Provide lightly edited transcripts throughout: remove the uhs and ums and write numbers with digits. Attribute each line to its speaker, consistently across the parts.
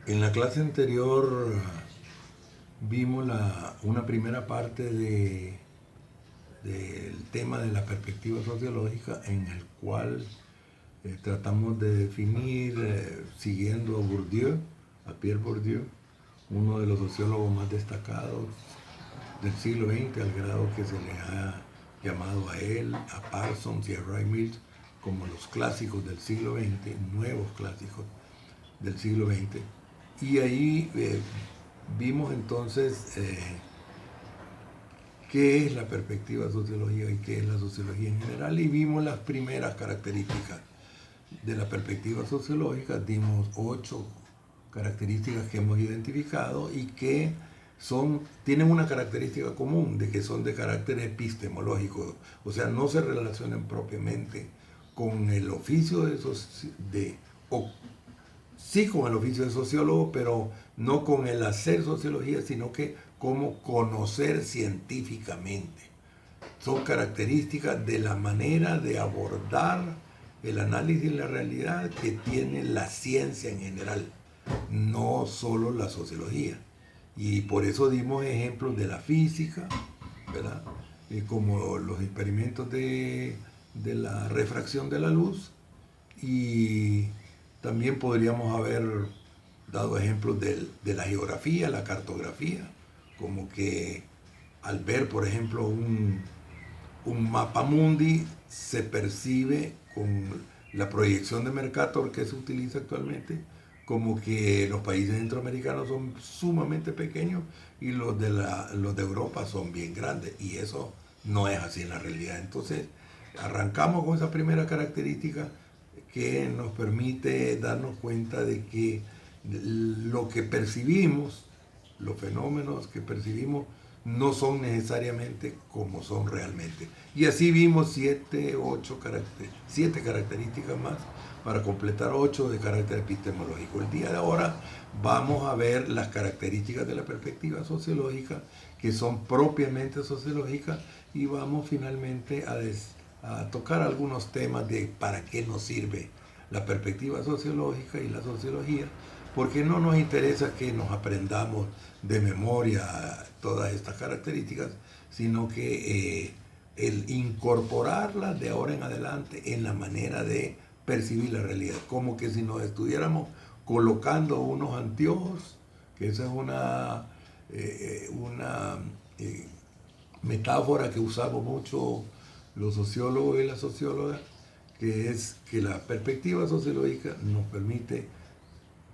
Speaker 1: En la clase anterior vimos una primera parte del tema de la perspectiva sociológica en el cual tratamos de definir, siguiendo a Bourdieu, a Pierre Bourdieu, uno de los sociólogos más destacados del siglo XX, al grado que se le ha llamado a él, a Parsons y a Wright Mills como los clásicos del siglo XX, nuevos clásicos del siglo XX. Y ahí vimos entonces qué es la perspectiva sociológica y qué es la sociología en general, y vimos las primeras características de la perspectiva sociológica. Dimos 8 características que hemos identificado y que tienen una característica común, de que son de carácter epistemológico, o sea, no se relacionan propiamente con el oficio sí con el oficio de sociólogo, pero no con el hacer sociología, sino que como conocer científicamente. Son características de la manera de abordar el análisis de la realidad que tiene la ciencia en general, no solo la sociología. Y por eso dimos ejemplos de la física, ¿verdad? Como los experimentos de la refracción de la luz, y también podríamos haber dado ejemplos de la geografía, la cartografía, como que al ver, por ejemplo, un mapa mundi, se percibe con la proyección de Mercator que se utiliza actualmente, como que los países centroamericanos son sumamente pequeños y los de Europa son bien grandes, y eso no es así en la realidad. Entonces, arrancamos con esa primera característica que nos permite darnos cuenta de que lo que percibimos, los fenómenos que percibimos, no son necesariamente como son realmente. Y así vimos 7 características más para completar 8 de carácter epistemológico. El día de ahora vamos a ver las características de la perspectiva sociológica, que son propiamente sociológicas, y vamos finalmente a tocar algunos temas de para qué nos sirve la perspectiva sociológica y la sociología, porque no nos interesa que nos aprendamos de memoria todas estas características, sino que el incorporarlas de ahora en adelante en la manera de percibir la realidad, como que si nos estuviéramos colocando unos anteojos, que esa es una metáfora que usamos mucho los sociólogos y las sociólogas, que es que la perspectiva sociológica nos permite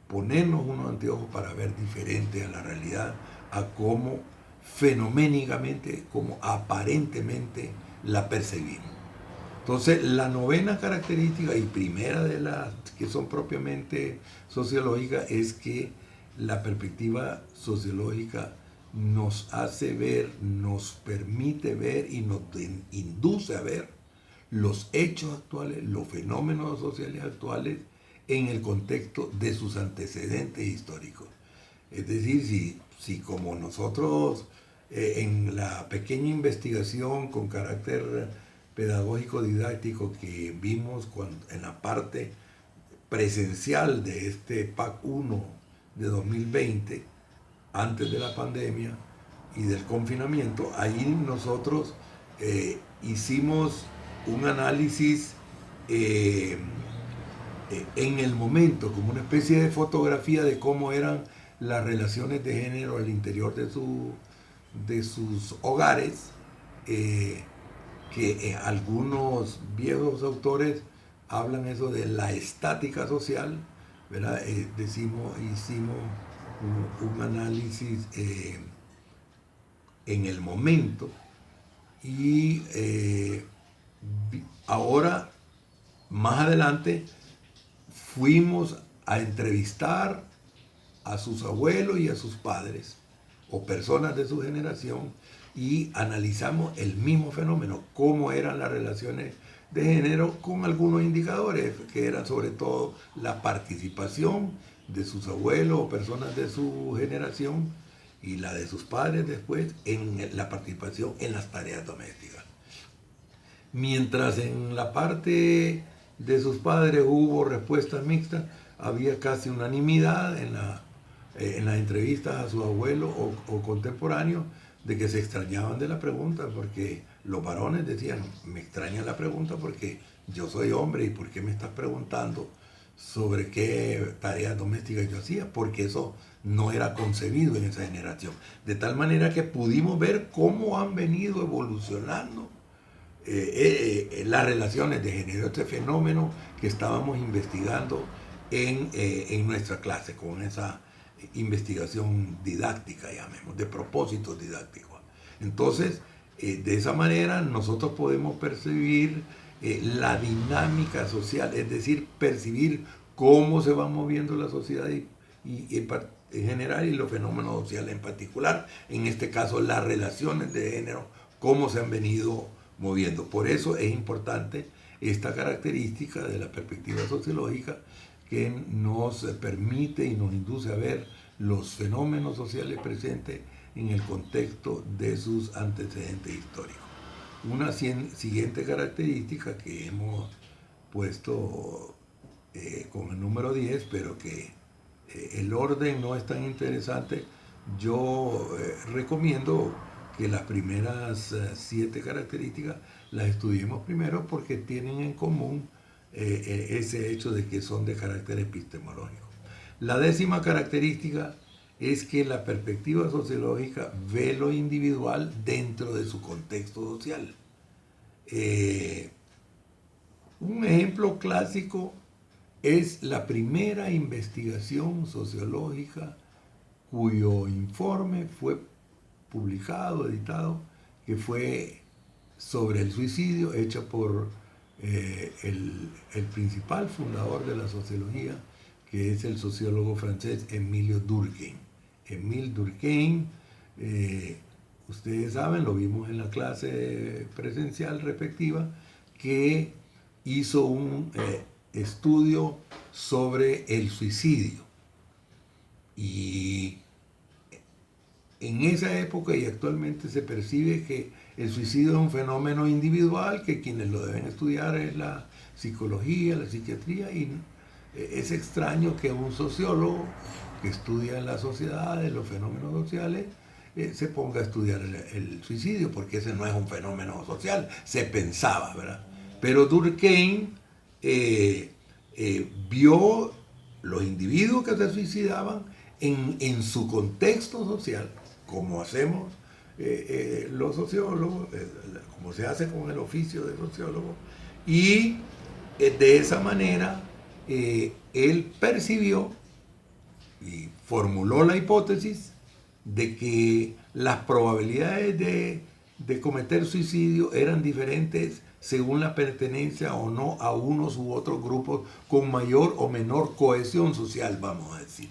Speaker 1: ponernos unos anteojos para ver diferente a la realidad, a cómo fenoménicamente, como aparentemente la percibimos. Entonces, la novena característica y primera de las que son propiamente sociológicas es que la perspectiva sociológica nos hace ver, nos permite ver y nos induce a ver los hechos actuales, los fenómenos sociales actuales en el contexto de sus antecedentes históricos. Es decir, si como nosotros en la pequeña investigación con carácter pedagógico didáctico que vimos en la parte presencial de este PAC 1 de 2020, antes de la pandemia y del confinamiento, ahí nosotros hicimos un análisis en el momento, como una especie de fotografía de cómo eran las relaciones de género al interior de sus hogares, que algunos viejos autores hablan eso de la estática social, ¿verdad? Hicimos un análisis en el momento, y ahora, más adelante, fuimos a entrevistar a sus abuelos y a sus padres o personas de su generación, y analizamos el mismo fenómeno, cómo eran las relaciones de género, con algunos indicadores que eran sobre todo la participación de sus abuelos o personas de su generación y la de sus padres después en la participación en las tareas domésticas. Mientras en la parte de sus padres hubo respuestas mixtas, había casi unanimidad en la en las entrevistas a sus abuelos o contemporáneos de que se extrañaban de la pregunta, porque los varones decían, me extraña la pregunta porque yo soy hombre y ¿por qué me estás preguntando sobre qué tareas domésticas yo hacía? Porque eso no era concebido en esa generación. De tal manera que pudimos ver cómo han venido evolucionando las relaciones de género, este fenómeno que estábamos investigando en nuestra clase, con esa investigación didáctica, llamemos, de propósitos didácticos. Entonces, de esa manera nosotros podemos percibir la dinámica social, es decir, percibir cómo se va moviendo la sociedad en general y los fenómenos sociales en particular, en este caso las relaciones de género, cómo se han venido moviendo. Por eso es importante esta característica de la perspectiva sociológica que nos permite y nos induce a ver los fenómenos sociales presentes en el contexto de sus antecedentes históricos. Una siguiente característica que hemos puesto con el número 10, pero que el orden no es tan interesante, yo recomiendo que las primeras 7 características las estudiemos primero porque tienen en común ese hecho de que son de carácter epistemológico. La 10ª característica es que la perspectiva sociológica ve lo individual dentro de su contexto social. Un ejemplo clásico es la primera investigación sociológica cuyo informe fue publicado, editado, que fue sobre el suicidio, hecha por el principal fundador de la sociología, que es el sociólogo francés Émile Durkheim. Émile Durkheim, ustedes saben, lo vimos en la clase presencial respectiva, que hizo un estudio sobre el suicidio. Y en esa época y actualmente se percibe que el suicidio es un fenómeno individual, que quienes lo deben estudiar es la psicología, la psiquiatría, y es extraño que un sociólogo que estudia las sociedades, los fenómenos sociales, se ponga a estudiar el suicidio, porque ese no es un fenómeno social, se pensaba, ¿verdad? Pero Durkheim vio los individuos que se suicidaban en su contexto social, como hacemos los sociólogos, como se hace con el oficio de sociólogo, y de esa manera él percibió y formuló la hipótesis de que las probabilidades de cometer suicidio eran diferentes según la pertenencia o no a unos u otros grupos con mayor o menor cohesión social, vamos a decir.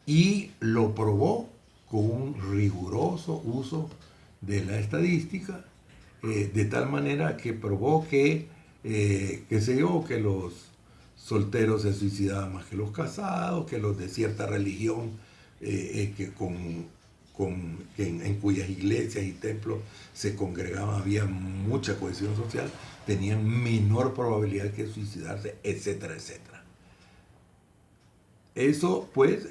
Speaker 1: Y lo probó con un riguroso uso de la estadística, de tal manera que probó que, qué sé yo, que los solteros se suicidaban más que los casados, que los de cierta religión, en cuyas iglesias y templos se congregaban, había mucha cohesión social, tenían menor probabilidad de suicidarse, etcétera, etcétera. Eso, pues,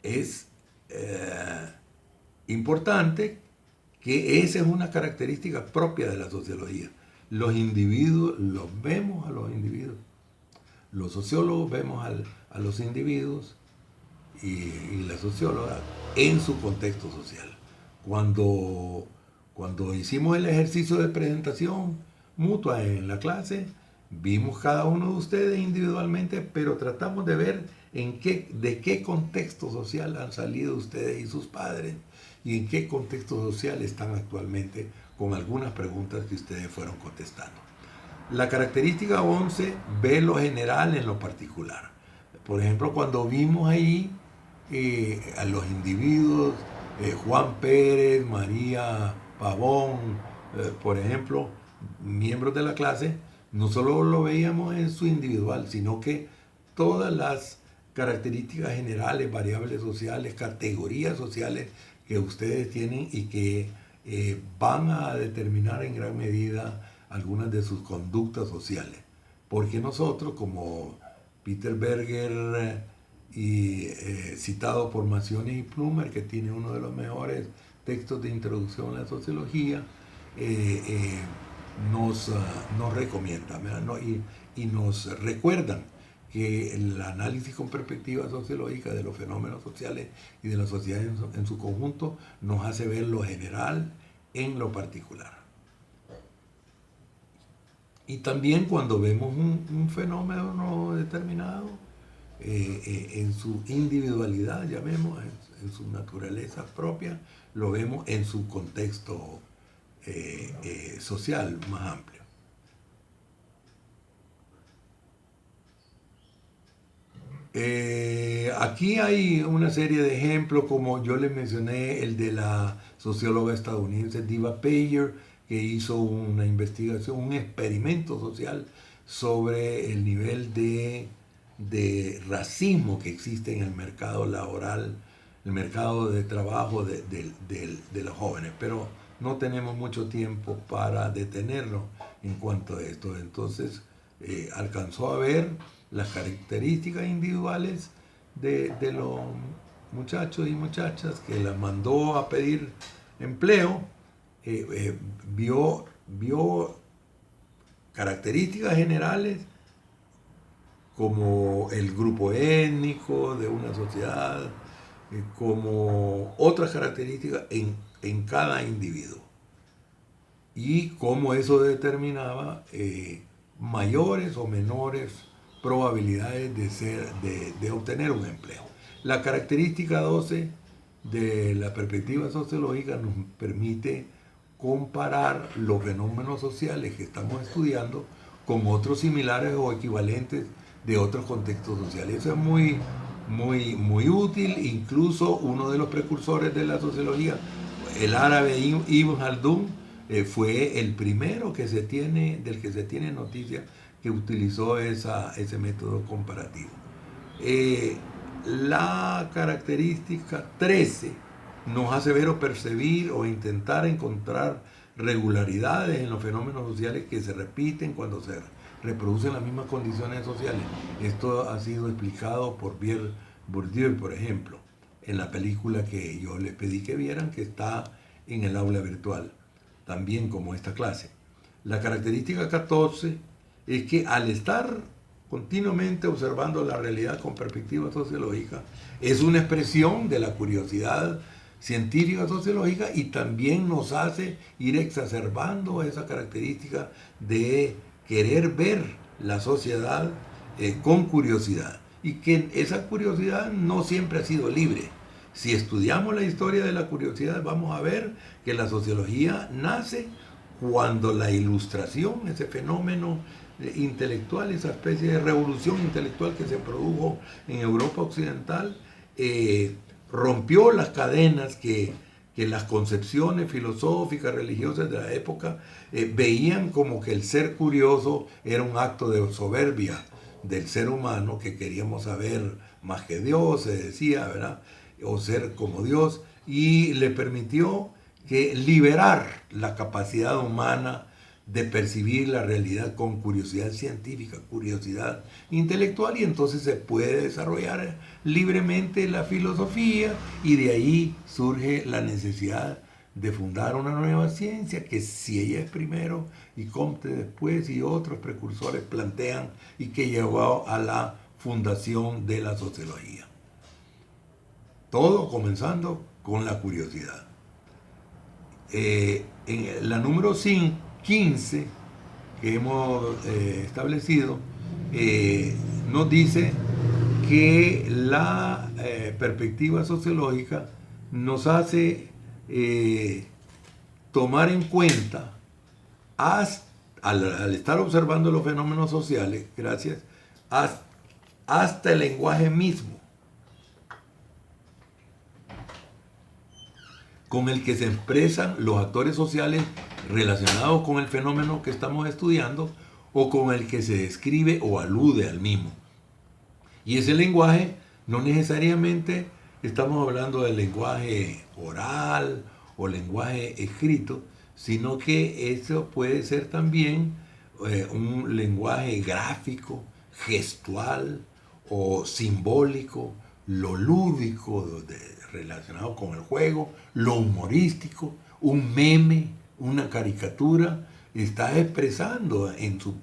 Speaker 1: es importante, que esa es una característica propia de la sociología. Los individuos los vemos a los individuos. Los sociólogos vemos a los individuos y la socióloga en su contexto social. Cuando hicimos el ejercicio de presentación mutua en la clase, vimos cada uno de ustedes individualmente, pero tratamos de ver de qué contexto social han salido ustedes y sus padres y en qué contexto social están actualmente, con algunas preguntas que ustedes fueron contestando. La característica 11 ve lo general en lo particular. Por ejemplo, cuando vimos ahí a los individuos, Juan Pérez, María Pavón, por ejemplo, miembros de la clase, no solo lo veíamos en su individual, sino que todas las características generales, variables sociales, categorías sociales que ustedes tienen y que van a determinar en gran medida algunas de sus conductas sociales. Porque nosotros, como Peter Berger, y citado por Mazzoni y Plummer, que tiene uno de los mejores textos de introducción a la sociología, nos recomiendan, y nos recuerdan que el análisis con perspectiva sociológica de los fenómenos sociales y de la sociedad en su conjunto nos hace ver lo general en lo particular. Y también cuando vemos un fenómeno determinado, en su individualidad, llamemos, en su naturaleza propia, lo vemos en su contexto social más amplio. Aquí hay una serie de ejemplos, como yo les mencioné, el de la socióloga estadounidense Diva Payer, que hizo una investigación, un experimento social sobre el nivel de racismo que existe en el mercado laboral, el mercado de trabajo de los jóvenes. Pero no tenemos mucho tiempo para detenernos en cuanto a esto. Entonces, alcanzó a ver las características individuales de los muchachos y muchachas que las mandó a pedir empleo, vio características generales como el grupo étnico de una sociedad, como otras características en cada individuo, y cómo eso determinaba mayores o menores probabilidades de obtener un empleo. La característica 12 de la perspectiva sociológica nos permite comparar los fenómenos sociales que estamos estudiando con otros similares o equivalentes de otros contextos sociales. Eso es muy útil. Incluso uno de los precursores de la sociología, el árabe Ibn Khaldun, fue el primero del que se tiene noticia que utilizó ese método comparativo. La característica 13 nos hace ver o percibir o intentar encontrar regularidades en los fenómenos sociales que se repiten cuando se reproducen las mismas condiciones sociales. Esto ha sido explicado por Pierre Bourdieu, por ejemplo, en la película que yo les pedí que vieran, que está en el aula virtual, también como esta clase. La característica 14 es que al estar continuamente observando la realidad con perspectiva sociológica, es una expresión de la curiosidad científica sociológica, y también nos hace ir exacerbando esa característica de querer ver la sociedad con curiosidad, y que esa curiosidad no siempre ha sido libre. Si estudiamos la historia de la curiosidad, vamos a ver que la sociología nace cuando la ilustración, ese fenómeno intelectual, esa especie de revolución intelectual que se produjo en Europa Occidental, rompió las cadenas que las concepciones filosóficas, religiosas de la época veían como que el ser curioso era un acto de soberbia del ser humano, que queríamos saber más que Dios, se decía, ¿verdad? O ser como Dios, y le permitió liberar la capacidad humana de percibir la realidad con curiosidad científica, curiosidad intelectual, y entonces se puede desarrollar libremente la filosofía, y de ahí surge la necesidad de fundar una nueva ciencia que Sieyès primero y Comte después y otros precursores plantean, y que llevó a la fundación de la sociología. Todo comenzando con la curiosidad. En la número 15 que hemos establecido, nos dice que la perspectiva sociológica nos hace tomar en cuenta, al estar observando los fenómenos sociales, hasta el lenguaje mismo con el que se expresan los actores sociales relacionados con el fenómeno que estamos estudiando, o con el que se describe o alude al mismo. Y ese lenguaje no necesariamente estamos hablando del lenguaje oral o lenguaje escrito, sino que eso puede ser también un lenguaje gráfico, gestual o simbólico, lo lúdico relacionado con el juego, lo humorístico, un meme, una caricatura, está expresando en su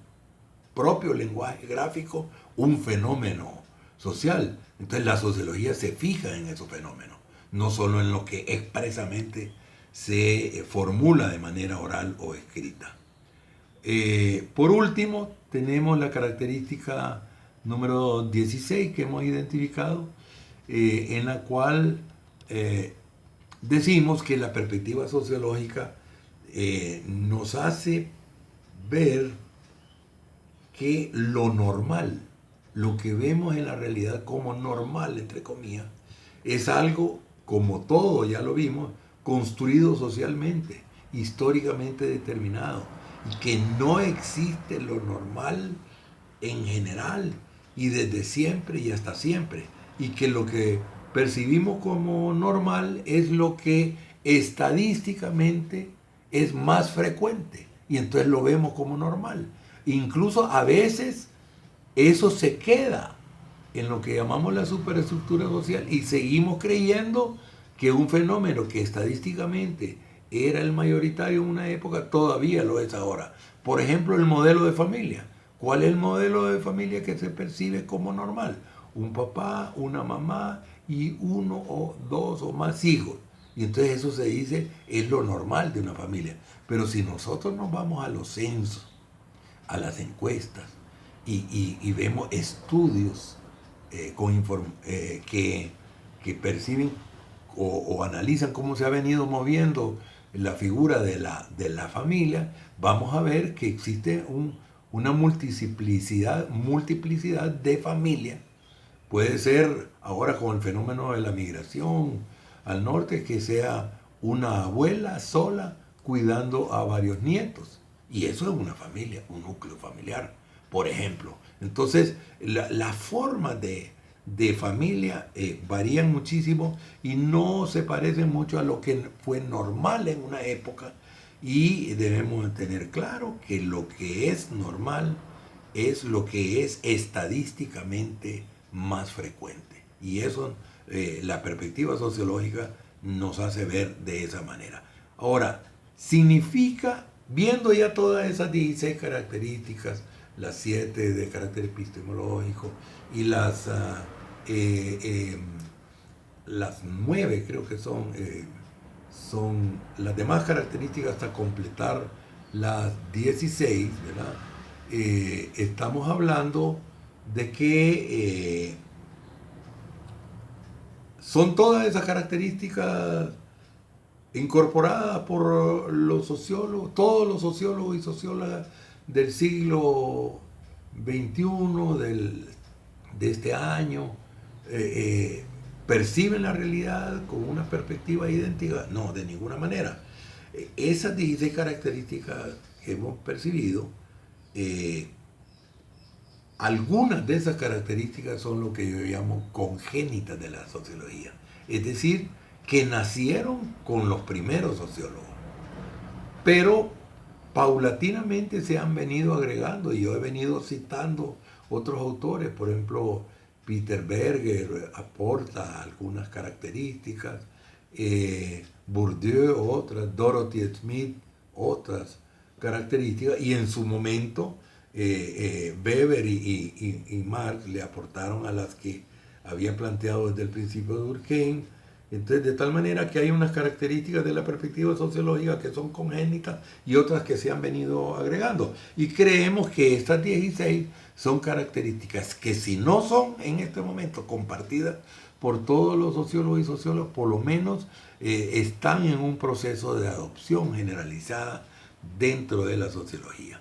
Speaker 1: propio lenguaje gráfico un fenómeno social. Entonces la sociología se fija en esos fenómenos, no solo en lo que expresamente se formula de manera oral o escrita. Por último, tenemos la característica número 16 que hemos identificado, en la cual decimos que la perspectiva sociológica nos hace ver que lo normal, lo que vemos en la realidad como normal, entre comillas, es algo, como todo, ya lo vimos, construido socialmente, históricamente determinado, y que no existe lo normal en general y desde siempre y hasta siempre, y que lo que percibimos como normal es lo que estadísticamente es más frecuente, y entonces lo vemos como normal. Incluso a veces eso se queda en lo que llamamos la superestructura social y seguimos creyendo que un fenómeno que estadísticamente era el mayoritario en una época todavía lo es ahora. Por ejemplo, el modelo de familia. ¿Cuál es el modelo de familia que se percibe como normal? Un papá, una mamá y uno o dos o más hijos. Y entonces eso se dice es lo normal de una familia. Pero si nosotros nos vamos a los censos, a las encuestas y vemos estudios que perciben o analizan cómo se ha venido moviendo la figura de la familia, vamos a ver que existe una multiplicidad de familias. Puede ser ahora con el fenómeno de la migración al norte que sea una abuela sola cuidando a varios nietos. Y eso es una familia, un núcleo familiar, por ejemplo. Entonces, la forma de familia varían muchísimo y no se parecen mucho a lo que fue normal en una época. Y debemos tener claro que lo que es normal es lo que es estadísticamente más frecuente. Y eso, la perspectiva sociológica nos hace ver de esa manera. Ahora, significa, viendo ya todas esas 16 características, las 7 de carácter epistemológico y las 9 creo que son las demás características hasta completar las 16, ¿verdad? Estamos hablando de que son todas esas características incorporadas por los sociólogos, todos los sociólogos y sociólogas del siglo XXI, de este año, perciben la realidad con una perspectiva idéntica. No, de ninguna manera. Esas 16 características que hemos percibido, algunas de esas características son lo que yo llamo congénitas de la sociología. Es decir, que nacieron con los primeros sociólogos. Pero paulatinamente se han venido agregando, y yo he venido citando otros autores, por ejemplo, Peter Berger aporta algunas características, Bourdieu otras, Dorothy Smith otras características, y en su momento Weber y Marx le aportaron a las que había planteado desde el principio Durkheim. Entonces, de tal manera que hay unas características de la perspectiva sociológica que son congénitas y otras que se han venido agregando. Y creemos que estas 16 son características que, si no son en este momento compartidas por todos los sociólogos y sociólogas, por lo menos están en un proceso de adopción generalizada dentro de la sociología.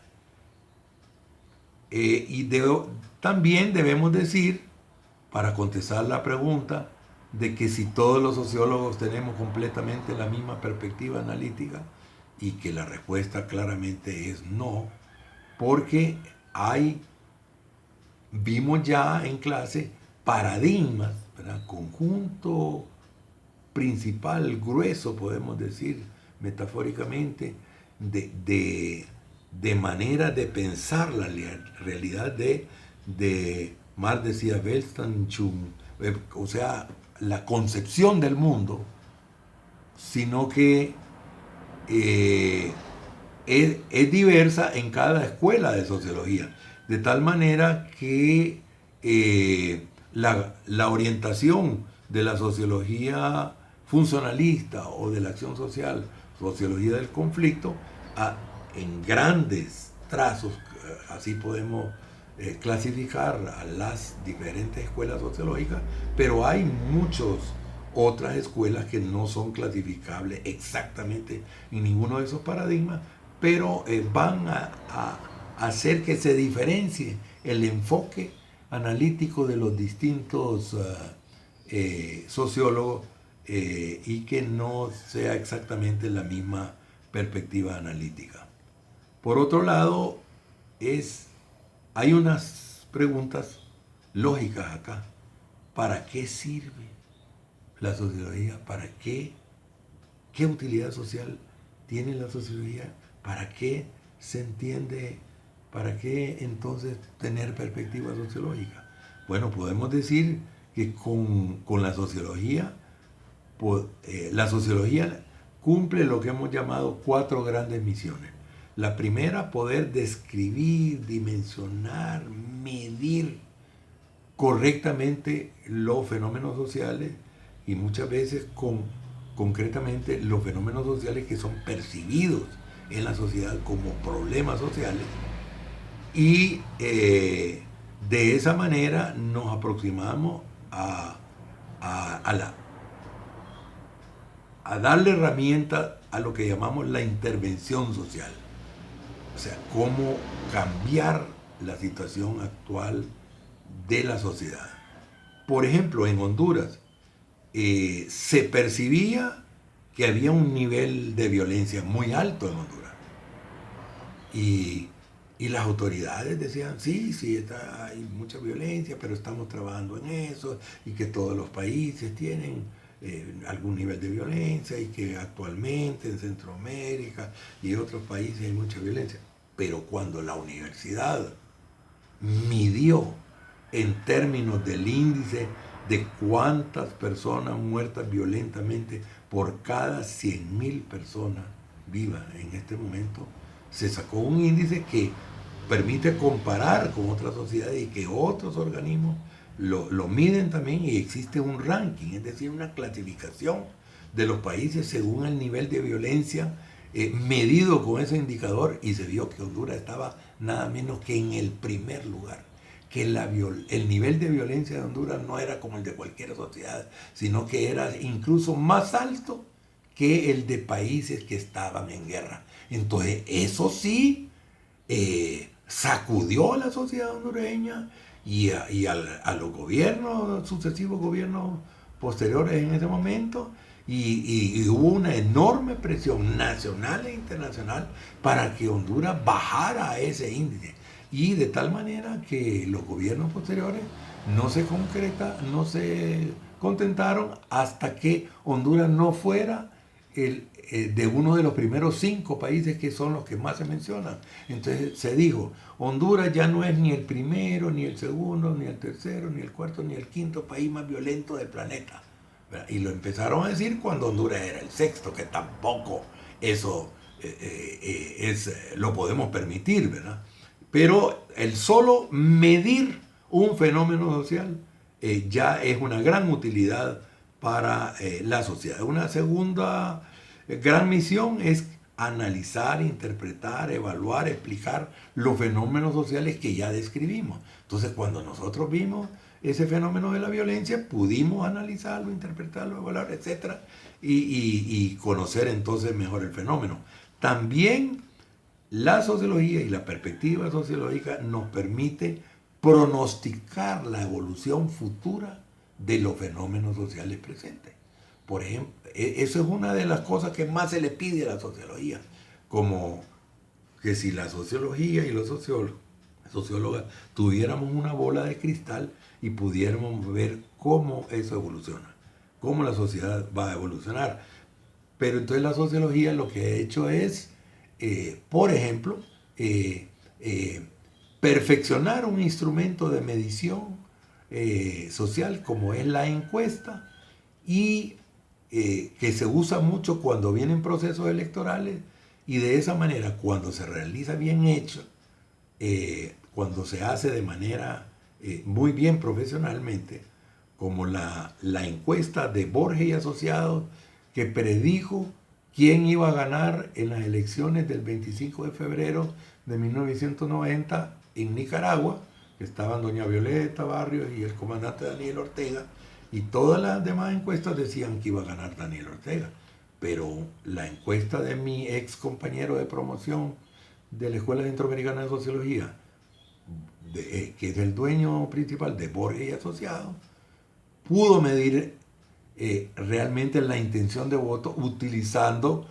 Speaker 1: También debemos decir, para contestar la pregunta, de que si todos los sociólogos tenemos completamente la misma perspectiva analítica, y que la respuesta claramente es no, porque vimos ya en clase paradigmas, ¿verdad? Conjunto principal, grueso, podemos decir metafóricamente, de manera de pensar la realidad de Marx decía Weltanschauung, o sea, la concepción del mundo, sino que es diversa en cada escuela de sociología, de tal manera que la orientación de la sociología funcionalista o de la acción social, sociología del conflicto, en grandes trazos, así podemos clasificar a las diferentes escuelas sociológicas, pero hay muchas otras escuelas que no son clasificables exactamente en ninguno de esos paradigmas, pero van a hacer que se diferencie el enfoque analítico de los distintos sociólogos y que no sea exactamente la misma perspectiva analítica. Por otro lado, hay unas preguntas lógicas acá. ¿Para qué sirve la sociología? ¿Para qué? ¿Qué utilidad social tiene la sociología? ¿Para qué se entiende? ¿Para qué entonces tener perspectiva sociológica? Bueno, podemos decir que con la sociología cumple lo que hemos llamado 4 grandes misiones. La primera, poder describir, dimensionar, medir correctamente los fenómenos sociales y muchas veces concretamente los fenómenos sociales que son percibidos en la sociedad como problemas sociales, y de esa manera nos aproximamos a darle herramientas a lo que llamamos la intervención social. O sea, cómo cambiar la situación actual de la sociedad. Por ejemplo, en Honduras se percibía que había un nivel de violencia muy alto en Honduras. Y las autoridades decían, sí, hay mucha violencia, pero estamos trabajando en eso, y que todos los países tienen algún nivel de violencia, y que actualmente en Centroamérica y otros países hay mucha violencia. Pero cuando la universidad midió en términos del índice de cuántas personas muertas violentamente por cada 100.000 personas vivas en este momento, se sacó un índice que permite comparar con otras sociedades y que otros organismos lo miden también, y existe un ranking, es decir, una clasificación de los países según el nivel de violencia medido con ese indicador, y se vio que Honduras estaba nada menos que en el primer lugar, que el nivel de violencia de Honduras no era como el de cualquier sociedad, sino que era incluso más alto que el de países que estaban en guerra. Entonces, eso sí sacudió a la sociedad hondureña y a los gobiernos, sucesivos gobiernos posteriores en ese momento, y hubo una enorme presión nacional e internacional para que Honduras bajara a ese índice, y de tal manera que los gobiernos posteriores no se contentaron hasta que Honduras no fuera de uno de los primeros 5 países que son los que más se mencionan. Entonces se dijo, Honduras ya no es ni el primero, ni el segundo, ni el tercero, ni el cuarto, ni el quinto país más violento del planeta. Y lo empezaron a decir cuando Honduras era el 6º, que tampoco eso lo podemos permitir, ¿verdad? Pero el solo medir un fenómeno social ya es una gran utilidad para la sociedad. Una segunda gran misión es analizar, interpretar, evaluar, explicar los fenómenos sociales que ya describimos. Entonces, cuando nosotros vimos ese fenómeno de la violencia, pudimos analizarlo, interpretarlo, evaluar, etc. Y conocer entonces mejor el fenómeno. También la sociología y la perspectiva sociológica nos permite pronosticar la evolución futura de los fenómenos sociales presentes. Por ejemplo, eso es una de las cosas que más se le pide a la sociología, como que si la sociología y los sociólogas tuviéramos una bola de cristal y pudiéramos ver cómo eso evoluciona, cómo la sociedad va a evolucionar. Pero entonces la sociología lo que ha hecho es, por ejemplo, perfeccionar un instrumento de medición social como es la encuesta y que se usa mucho cuando vienen procesos electorales y de esa manera cuando se realiza bien hecho, cuando se hace de manera muy bien profesionalmente, como la encuesta de Borges y Asociados que predijo quién iba a ganar en las elecciones del 25 de febrero de 1990 en Nicaragua, que estaban doña Violeta Barrios y el comandante Daniel Ortega, y todas las demás encuestas decían que iba a ganar Daniel Ortega. Pero la encuesta de mi ex compañero de promoción de la Escuela Centroamericana de Sociología, que es el dueño principal de Borges y Asociados, pudo medir realmente la intención de voto utilizando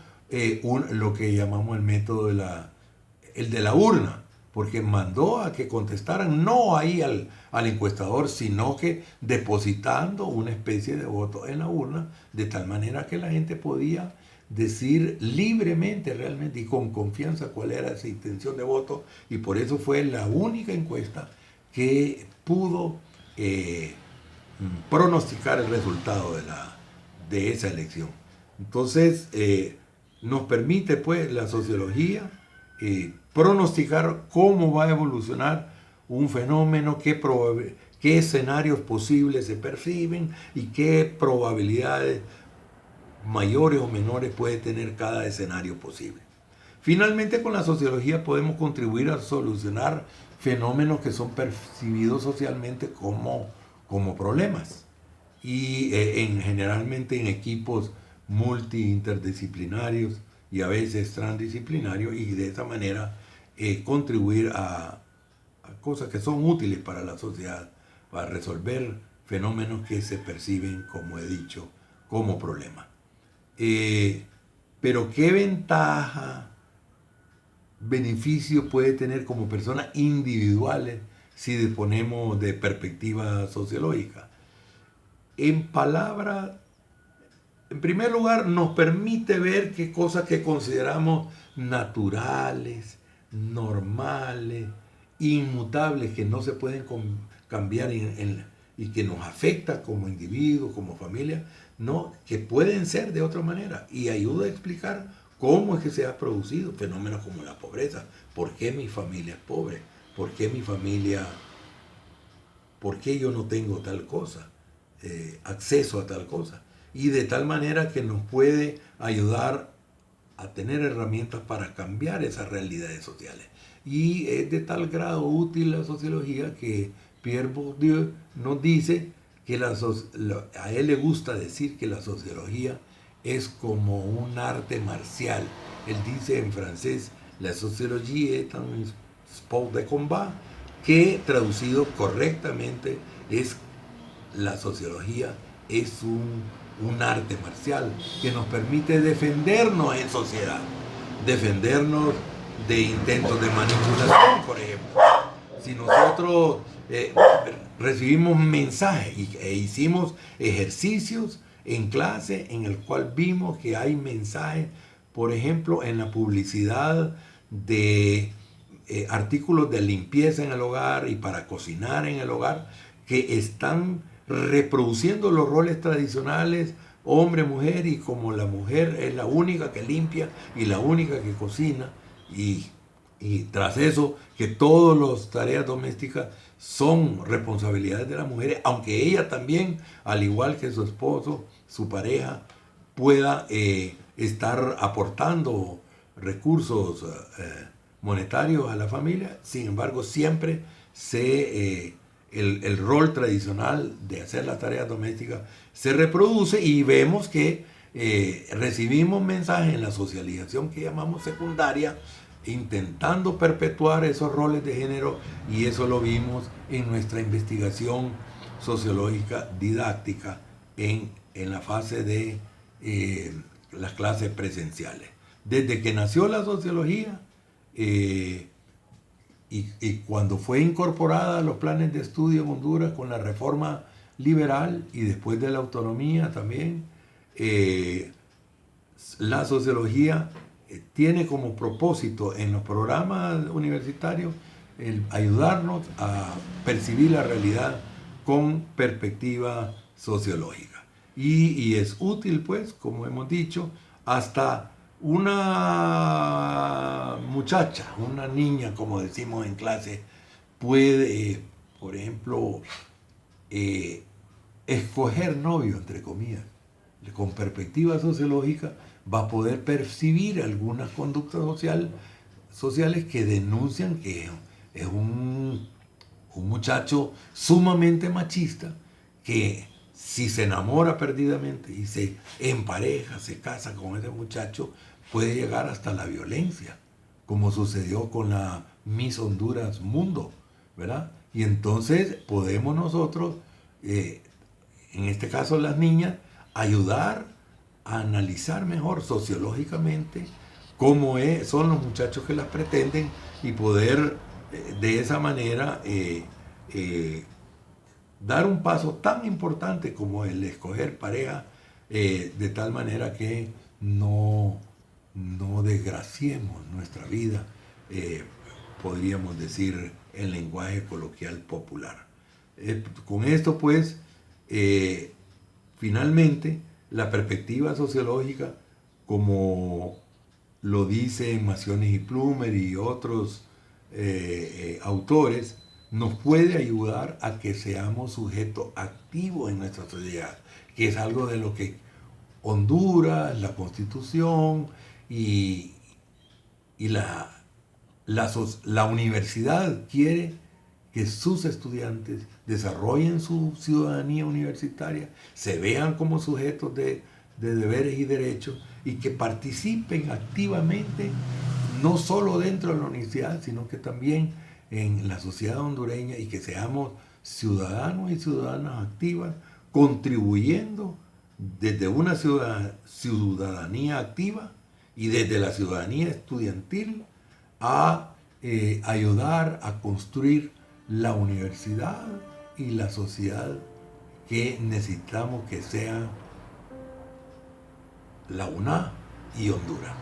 Speaker 1: lo que llamamos el método el de la urna, porque mandó a que contestaran no ahí al encuestador, sino que depositando una especie de voto en la urna, de tal manera que la gente podía decir libremente realmente y con confianza cuál era esa intención de voto, y por eso fue la única encuesta que pudo pronosticar el resultado de esa elección. Entonces, nos permite pues la sociología pronosticar cómo va a evolucionar un fenómeno, qué escenarios posibles se perciben y qué probabilidades mayores o menores puede tener cada escenario posible. Finalmente, con la sociología podemos contribuir a solucionar fenómenos que son percibidos socialmente como problemas y generalmente en equipos multi-interdisciplinarios y a veces transdisciplinarios, y de esa manera contribuir a cosas que son útiles para la sociedad, para resolver fenómenos que se perciben, como he dicho, como problemas. Pero ¿qué ventaja, beneficio puede tener como personas individuales si disponemos de perspectiva sociológica? En palabras, en primer lugar, nos permite ver qué cosas que consideramos naturales, normales, inmutables, que no se pueden cambiar y que nos afecta como individuos, como familia, no, que pueden ser de otra manera, y ayuda a explicar cómo es que se ha producido fenómenos como la pobreza. ¿Por qué mi familia es pobre? ¿Por qué yo no tengo tal cosa? Acceso a tal cosa. Y de tal manera que nos puede ayudar a tener herramientas para cambiar esas realidades sociales. Y es de tal grado útil la sociología que Pierre Bourdieu nos dice que a él le gusta decir que la sociología es como un arte marcial. Él dice en francés, la sociologie est un sport de combat, que traducido correctamente es la sociología es un arte marcial que nos permite defendernos en sociedad, defendernos de intentos de manipulación, por ejemplo. Si nosotros recibimos mensajes e hicimos ejercicios en clase en el cual vimos que hay mensajes, por ejemplo, en la publicidad de artículos de limpieza en el hogar y para cocinar en el hogar, que están reproduciendo los roles tradicionales, hombre, mujer, y como la mujer es la única que limpia y la única que cocina, y tras eso que todas las tareas domésticas son responsabilidades de las mujeres, aunque ella también, al igual que su esposo, su pareja, pueda estar aportando recursos monetarios a la familia. Sin embargo, siempre el rol tradicional de hacer las tareas domésticas se reproduce, y vemos que recibimos mensajes en la socialización que llamamos secundaria, intentando perpetuar esos roles de género, y eso lo vimos en nuestra investigación sociológica didáctica en la fase de las clases presenciales. Desde que nació la sociología y cuando fue incorporada a los planes de estudio en Honduras con la reforma liberal y después de la autonomía también, la sociología tiene como propósito en los programas universitarios el ayudarnos a percibir la realidad con perspectiva sociológica. Y es útil, pues, como hemos dicho, hasta una muchacha, una niña, como decimos en clase, puede, por ejemplo, escoger novio, entre comillas. Con perspectiva sociológica va a poder percibir algunas conductas sociales que denuncian que es un muchacho sumamente machista que si se enamora perdidamente y se empareja, se casa con ese muchacho, puede llegar hasta la violencia, como sucedió con la Miss Honduras Mundo, ¿verdad? Y entonces podemos nosotros, en este caso las niñas, ayudar a analizar mejor sociológicamente cómo son los muchachos que las pretenden y poder de esa manera dar un paso tan importante como el escoger pareja, de tal manera que no desgraciemos nuestra vida, podríamos decir en lenguaje coloquial popular. Con esto pues, finalmente, la perspectiva sociológica, como lo dicen Maciones y Plumer y otros autores, nos puede ayudar a que seamos sujetos activos en nuestra sociedad, que es algo de lo que Honduras, la Constitución y la universidad quiere que sus estudiantes desarrollen su ciudadanía universitaria, se vean como sujetos de deberes y derechos y que participen activamente, no solo dentro de la universidad, sino que también en la sociedad hondureña, y que seamos ciudadanos y ciudadanas activas, contribuyendo desde una ciudadanía activa y desde la ciudadanía estudiantil a ayudar a construir la universidad y la sociedad que necesitamos que sea la UNA y Honduras.